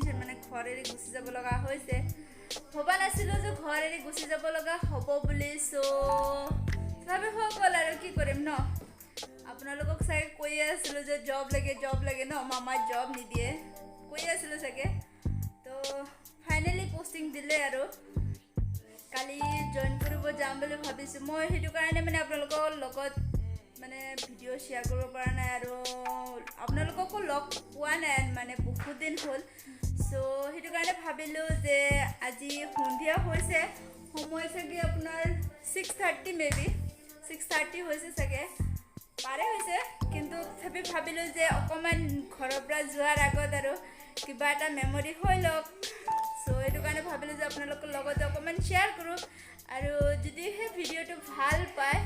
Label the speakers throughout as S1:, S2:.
S1: tension মানে ঘৰ এৰি গুচি যাব লগা হৈছে ভবা নাছিলোঁ যে ঘৰ এৰি গুচি যাব লগা হ'ব বুলি চ' তথাপি হৈ গ'ল আৰু কি কৰিম ন আপোনালোকক চাগে কৈয়ে আছিলোঁ যে জব লাগে ন মামাই জব নিদিয়ে কৈয়ে আছিলোঁ চাগে তো ফাইনেলি পষ্টিং দিলে আৰু কালি জইন কৰিব যাম বুলি ভাবিছোঁ মই সেইটো কাৰণে মানে আপোনালোকৰ লগত মানে ভিডিঅ' শ্বেয়াৰ কৰিব পৰা নাই আৰু আপোনালোককো লগ পোৱা নাই মানে বহুত দিন হ'ল চ' সেইটো কাৰণে ভাবিলোঁ যে আজি সন্ধিয়া হৈছে সময় চাগে আপোনাৰ 6:30 মেবি 6:30 হৈছে চাগে পাৰে হৈছে কিন্তু তথাপি ভাবিলোঁ যে অকণমান ঘৰৰ পৰা যোৱাৰ আগত আৰু কিবা এটা মেমৰি হৈ লওক চ' সেইটো কাৰণে ভাবিলোঁ যে আপোনালোকৰ লগতে অকণমান শ্বেয়াৰ কৰোঁ আৰু যদি সেই ভিডিঅ'টো ভাল পায়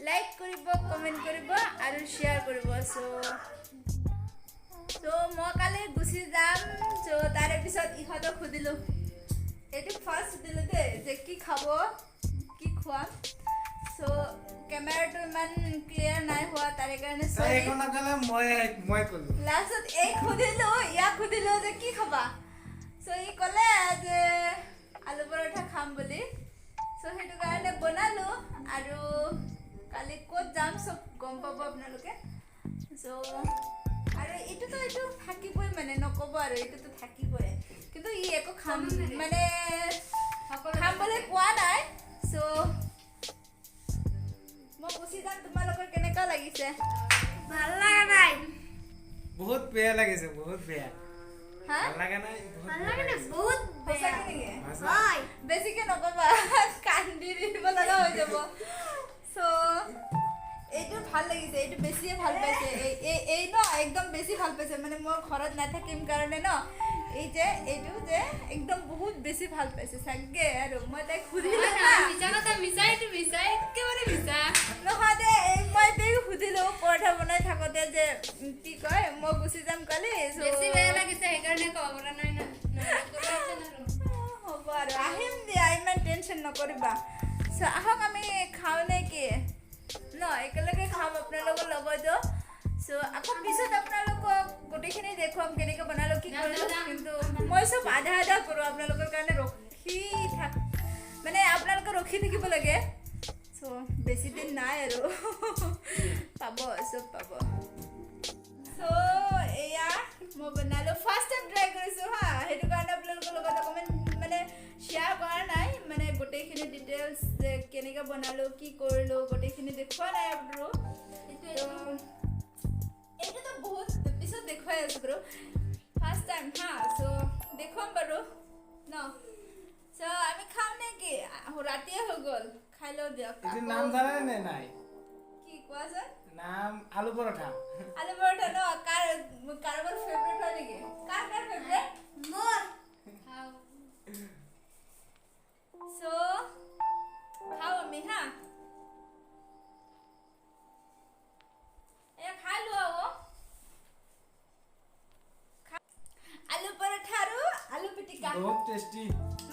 S1: লাইক কৰিব কমেণ্ট কৰিব আৰু শ্বেয়াৰ কৰিব চ' মই কালি গুচি যাম চ' তাৰে পিছত ইহঁতক সুধিলোঁ এইটো ফাৰ্ষ্ট সুধিলোঁ দেই যে কি খাব কি খুৱাম চ' কেমেৰাটো ইমান ক্লিয়াৰ নাই হোৱা তাৰে কাৰণে লাষ্টত ইয়াক সুধিলোঁ যে কি খাবা চ' ই ক'লে যে আলু পৰঠা খাম বুলি চ' সেইটো কাৰণে বনালোঁ আৰু কালি ক'ত যাম চব গম পাব আপোনালোকে চ' আৰু এইটো থাকিবই মানে নক'ব আৰু এইটোতো থাকিবই কিন্তু ই একো খাম মানে খাম বুলি কোৱা নাই চ' মই গুচি যাম তোমালোকৰ কেনেকুৱা লাগিছে ভাল লগা নাই
S2: বহুত বেয়া লাগিছে বহুত বেয়া
S1: ভাল
S2: লগা নাই
S1: বহুত বেয়া হয় বেছিকে নক'বা কান্দি দিব লগা হৈ যাব চ' এইটো ভাল লাগিছে এইটো বেছিয়ে ভাল পাইছে এই ন একদম বেছি ভাল পাইছে মানে মই ঘৰত নাথাকিম কাৰণে ন এইটো যে একদম বহুত বেছি ভাল পাইছে চাগে আৰু মই তাইক সুধিলোঁ নহয় দে মই তাইক সুধিলোঁ পৰঠা বনাই থাকোঁতে যে কি কয় মই গুচি যাম কালি হ'ব আৰু আহিম দিয়া ইমান টেনশ্যন নকৰিবা চ' আহক আমি খাওঁ নে কি ন একেলগে খাম আপোনালোকৰ লগতো চ' আকৌ পিছত আপোনালোকক গোটেইখিনি দেখুৱাম কেনেকৈ বনালোঁ কি কৰিলোঁ কিন্তু মই চব আধা কৰোঁ আপোনালোকৰ কাৰণে ৰখি মানে আপোনালোকে ৰখি থাকিব লাগে চ' বেছি দিন নাই আৰু পাব চব পাব চ' এয়া মই বনালোঁ ফাৰ্ষ্ট টাইম ট্ৰাই কৰিছোঁ হা সেইটো কাৰণে আপোনালোকৰ লগত অকণমান মানে শ্বেয়াৰ কৰা নাই মানে গোটেইখিনি ডিটেইলছ যে কেনেকৈ বনালোঁ কি কৰিলোঁ গোটেইখিনি দেখুওৱা নাই আৰু এইটোতো বহুত পিছত দেখুৱাই আছোঁ বাৰু ফাৰ্ষ্ট টাইম হা চ' দেখুৱাম বাৰু ন চ' আমি খাম নে কি ৰাতিয়ে হৈ গ'ল খাই লওঁ দিয়ক
S2: নাম জানে নে নাই
S1: কি কোৱাচোন
S2: নাম আলু পৰঠা
S1: ন কাৰোবাৰ ফেভৰেট হয় নেকি কাৰ ফেভৰেট মোৰ চ' খাওঁ আমি হা খাই লোৱা আলু পৰঠা আৰু আলু পিটিকা
S2: বহুত টেষ্টি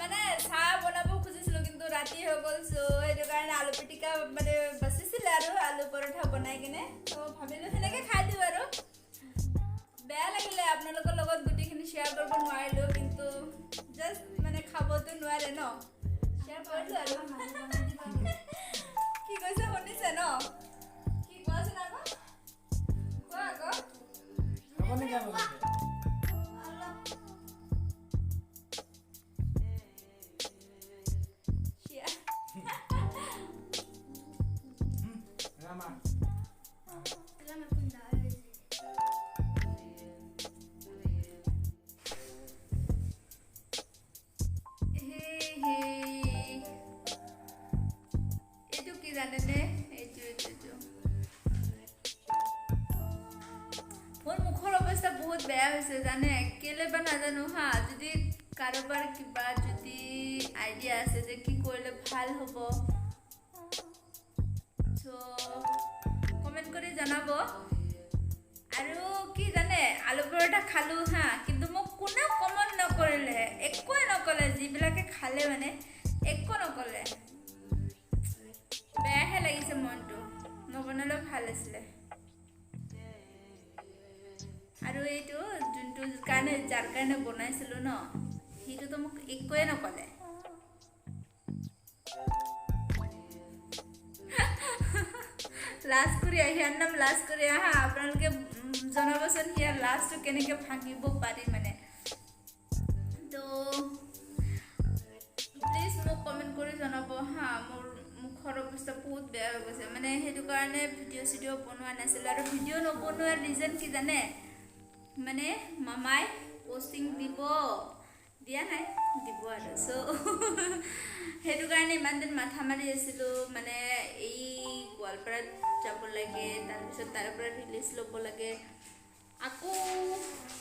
S1: মানে চাহ বনাব খুজিছিলোঁ কিন্তু ৰাতি হৈ গ'ল চ' সেইটো কাৰণে আলু পিটিকা মানে বাচিছিলে আৰু আলু পৰঠা বনাই কিনে ত' ভাবিলোঁ সেনেকৈ খাই দিওঁ আৰু বেয়া লাগিলে আপোনালোকৰ লগত গোটেইখিনি শ্বেয়াৰ কৰিব নোৱাৰিলোঁ কিন্তু জাষ্ট মানে খাবতো নোৱাৰে ন শ্বেয়াৰ কৰিলোঁ আৰু কি কৈছে শুনিছে ন কি কোৱাচোন আকৌ কোৱা আকৌ
S2: আপুনি কি বনাইছে
S1: মোৰ মুখৰ অৱস্থা বহুত বেয়া হৈছে জানে কেলে বা নাজানো হা যদি কাৰোবাৰ কিবা যদি আইডিয়া আছে যে কি কৰিলে ভাল হ'ব চ' কমেণ্ট কৰি জনাব আৰু কি জানে আলু পৰঠা খালোঁ হা কিন্তু মোক কোনেও কমেণ্ট নকৰিলে একোৱে নক'লে যিবিলাকে খালে মানে একো নক'লে বেয়াহে লাগিছে মনটো নবনালেও ভাল আছিলে আৰু এইটো যোনটো কাৰণে যাৰ কাৰণে বনাইছিলোঁ ন সেইটোতো মোক একোৱে নক'লে লাজ কৰি ইয়াৰ নাম লাজ কৰি আহা আপোনালোকে জনাবচোন ইয়াৰ লাজটো কেনেকৈ ভাঙিব পাৰি মানে তো প্লিজ মোক কমেণ্ট কৰি জনাব হা মোৰ মুখৰ অৱস্থা বহুত বেয়া হৈ গৈছে মানে সেইটো কাৰণে ভিডিঅ' চিডিঅ' বনোৱা নাছিলোঁ আৰু ভিডিঅ' নবনোৱাৰ ৰিজন কি জানে মানে মামাই পষ্টিং দিয়া নাই দিব আৰু চ' সেইটো কাৰণে ইমান দিন মাথা মাৰি আছিলোঁ মানে এই গোৱালপাৰাত যাব লাগে তাৰপিছত তাৰ পৰা ৰিলিজ ল'ব লাগে আকৌ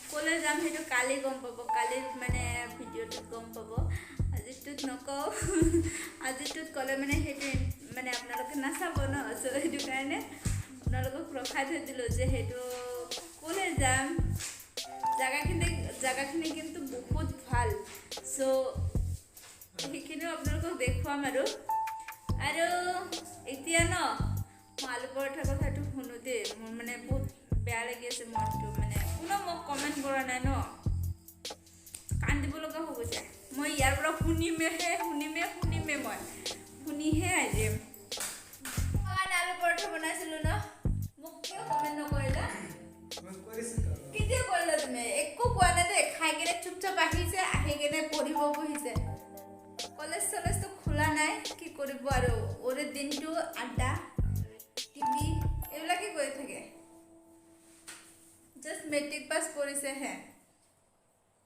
S1: ক'লৈ যাম সেইটো কালি গম পাব কালি মানে ভিডিঅ'টোত গম পাব আজিটোত নকওঁ আজিটোত ক'লে মানে সেইটো মানে আপোনালোকে নাচাব ন চ' সেইটো কাৰণে আপোনালোকক ৰখাই থৈ দিলোঁ যে সেইটো ক'লৈ যাম জাগাখিনি কিন্তু বহুত ভাল চ' সেইখিনিও আপোনালোকক দেখুৱাম আৰু এতিয়া ন মই আলু পৰঠাৰ কথাটো শুনো দেই মোৰ মানে বহুত বেয়া লাগি আছে মনটো মানে কোনো মোক কমেণ্ট কৰা নাই ন কান্দিব লগা হৈ গৈছে মই ইয়াৰ পৰা শুনিমে মই শুনিহে আহিম কাৰণে আলু পৰঠা বনাইছিলোঁ ন মোক কিয় কমেণ্ট নকৰিলা কেতিয়া কৰিলা তুমি একো কোৱা নাই দেই খাই কিনে চুপচাপ আহি কিনে পঢ়িব বহিছে কলেজ চলেজটো খোলা নাই কি কৰিব আৰু ওৰে দিনটো আড্ডা টিভি এইবিলাকে কৰি থাকে জাষ্ট মেট্ৰিক পাছ কৰিছেহে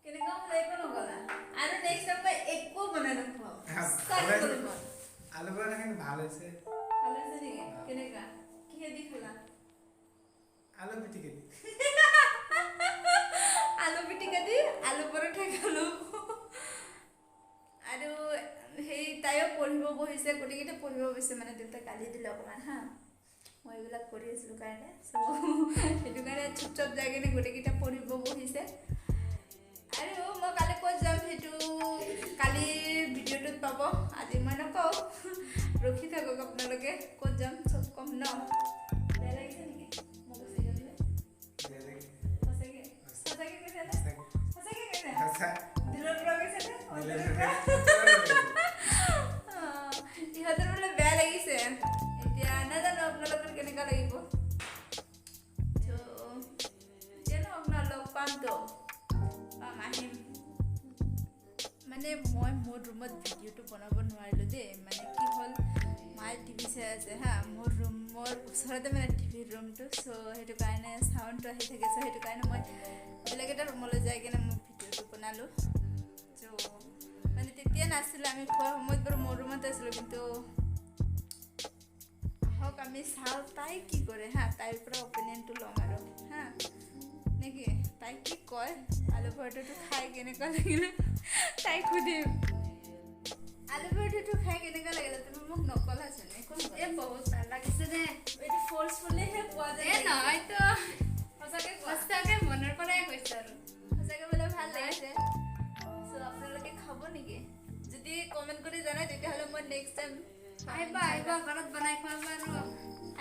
S1: কেনেকুৱা হ'ল একো নকলা আৰু নেক্সট টাইম মই একো বনাই নখুৱাওঁ
S2: আলু পৰঠাখিনি ভাল হৈছে
S1: ভাল হৈছে নেকি কেনেকুৱা কিহেদি খালা
S2: আলু পিটিকা দি
S1: আলু পিটিকা দি আলু পৰঠা খালোঁ আৰু সেই তাইও পঢ়িব বহিছে গোটেইকেইটা পঢ়িব বহিছে মানে দেউতাই গালি দিলে অকণমান হা মই এইবিলাক কৰি আছিলোঁ কাৰণে চ' সেইটো কাৰণে চুপচাপ যাই কিনে গোটেইকেইটা পঢ়িব বহিছে আৰু মই কালি ক'ত যাম সেইটো কালি ভিডিঅ'টোত পাব আজি মই নকওঁ ৰখি থাকক আপোনালোকে ক'ত যাম চব কম ন বেয়া লাগিছে নেকি মোক সঁচাকৈ কৈছে নে সঁচাকৈ কৈছে দিলৰ পৰা কৈছে নে ইহঁতৰ বোলে বেয়া লাগিছে এতিয়া নাজানো আপোনালোকৰ কেনেকুৱা লাগিব এতিয়া নহওক ন লগ পামতো আহিম মানে মই মোৰ ৰুমত ভিডিঅ'টো বনাব নোৱাৰিলোঁ দেই মানে কি হ'ল মায়ে টিভি চাই আছে হা মোৰ ৰুমৰ ওচৰতে মানে টিভিৰ ৰুমটো চ' সেইটো কাৰণে চাউণ্ডটো আহি থাকে চ' সেইটো কাৰণে মই বেলেগ এটা ৰুমলৈ যাই কিনে মই ভিডিঅ'টো বনালোঁ চ' মানে তেতিয়া নাছিলোঁ আমি খোৱাৰ সময়ত বাৰু মোৰ ৰুমতে আছিলোঁ কিন্তু আহক আমি চাওঁ তাই কি কৰে হা তাইৰ পৰা অপিনিয়নটো ল'ম আৰু হা নেকি তাই কি কয় আলু পৰঠাটো খাই কেনেকুৱা লাগিলে তাইক সুধিম আলু পৰঠাটো খাই কেনেকুৱা লাগিলে তুমি মোক নকলাচোন এই বহুত ভাল লাগিছে দে এইটো ফৰ্চফুলিহে পোৱা যায় নহয়তো সঁচাকৈ মনৰ পৰাই কৈছে আৰু সঁচাকৈ বোলে ভাল লাগিছে চ' আপোনালোকে খাব নেকি যদি কমেণ্ট কৰি জনায় তেতিয়াহ'লে মই নেক্সট টাইম আহিবা ঘৰত বনাই খুৱাবা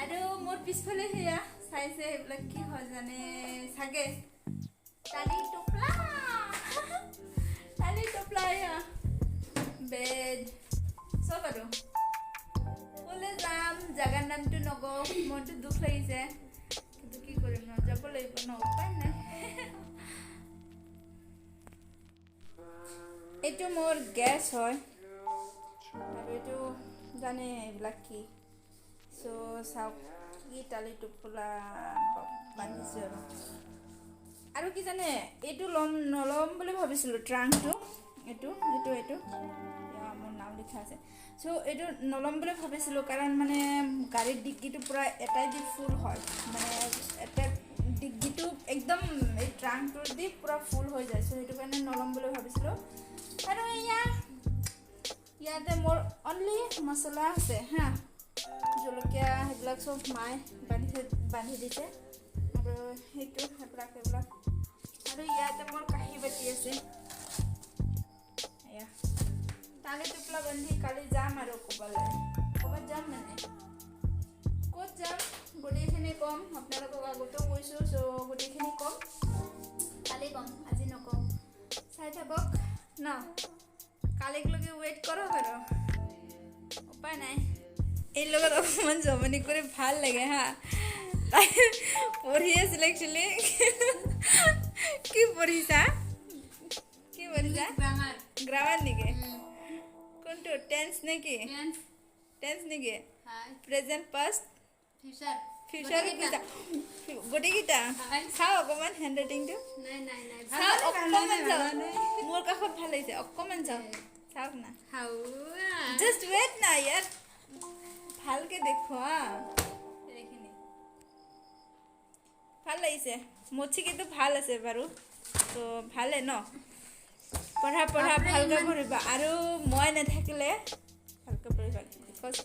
S1: আৰু মোৰ পিছফালে সেয়া চাইছে সেইবিলাক কি হয় জানে চাগে টালি টোপলা এয়া বেড চব আৰু ক'লৈ যাম জাগাৰ নামটো নকওঁ মনটো দুখ লাগিছে কিন্তু কি কৰিম ন যাব লাগিব ন উপায় নাই এইটো মোৰ গেছ হয় আৰু এইটো জানে এইবিলাক কি চ' চাওক কি টালি টোপোলা বান্ধিছোঁ আৰু কি জানে এইটো নল'ম বুলি ভাবিছিলোঁ ট্ৰাংকটো এইটো মোৰ নাম লিখা আছে চ' এইটো নল'ম বুলি ভাবিছিলোঁ কাৰণ মানে গাড়ীৰ ডিগ্গিটো পূৰা এটাই দি ফুল হয় মানে এটা ডিগ্গিটো একদম এই ট্ৰাংকটোৰ দি পূৰা ফুল হৈ যায় চ' সেইটো কাৰণে নল'ম বুলি ভাবিছিলোঁ আৰু ইয়াতে মোৰ অনলি মছলা আছে হা জলকীয়া সেইবিলাক চব মায়ে বান্ধি দিছে আৰু সেইবিলাক আৰু ইয়াতে মোৰ কাঁহী বাতি আছে এয়া টালি টোপলা বান্ধি কালি যাম আৰু ক'ৰবাত যাম মানে ক'ত যাম গোটেইখিনি ক'ম আপোনালোকক আগতেও কৈছোঁ চ' গোটেইখিনি ক'ম কালি ক'ম আজি নকওঁ চাই থাকক ন কালিলৈকে ৱেইট কৰক আৰু উপায় নাই এই লগত অকণমান জমনি কৰি ভাল লাগে হা তাই পঢ়ি আছিল একচুৱেলি কি পঢ়িছা গ্ৰামাৰ নেকি কোনটো টেন্স নেকি টেন্স নেকি প্ৰেজেণ্ট পাষ্ট ফিউচাৰ গোটেইকেইটা চাওঁ অকণমান হেণ্ড ৰাইটিংটো চাওঁ অকণমান চাওঁ মোৰ কাষত ভাল লাগিছে অকণমান চাওঁ চাওক না জাষ্ট ৱেট না ইয়াৰ ভালকৈ দেখুৱা এইখিনি ভাল লাগিছে মচিকেতো ভাল আছে বাৰু তো ভালে ন পঢ়া ভালকৈ পঢ়িবা আৰু মই নাথাকিলে ভালকৈ পঢ়িবা বিকজ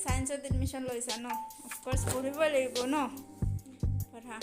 S1: ছায়েন্সত এডমিশ্যন লৈছা ন অফক'ৰ্ছ পঢ়িবই লাগিব ন পঢ়া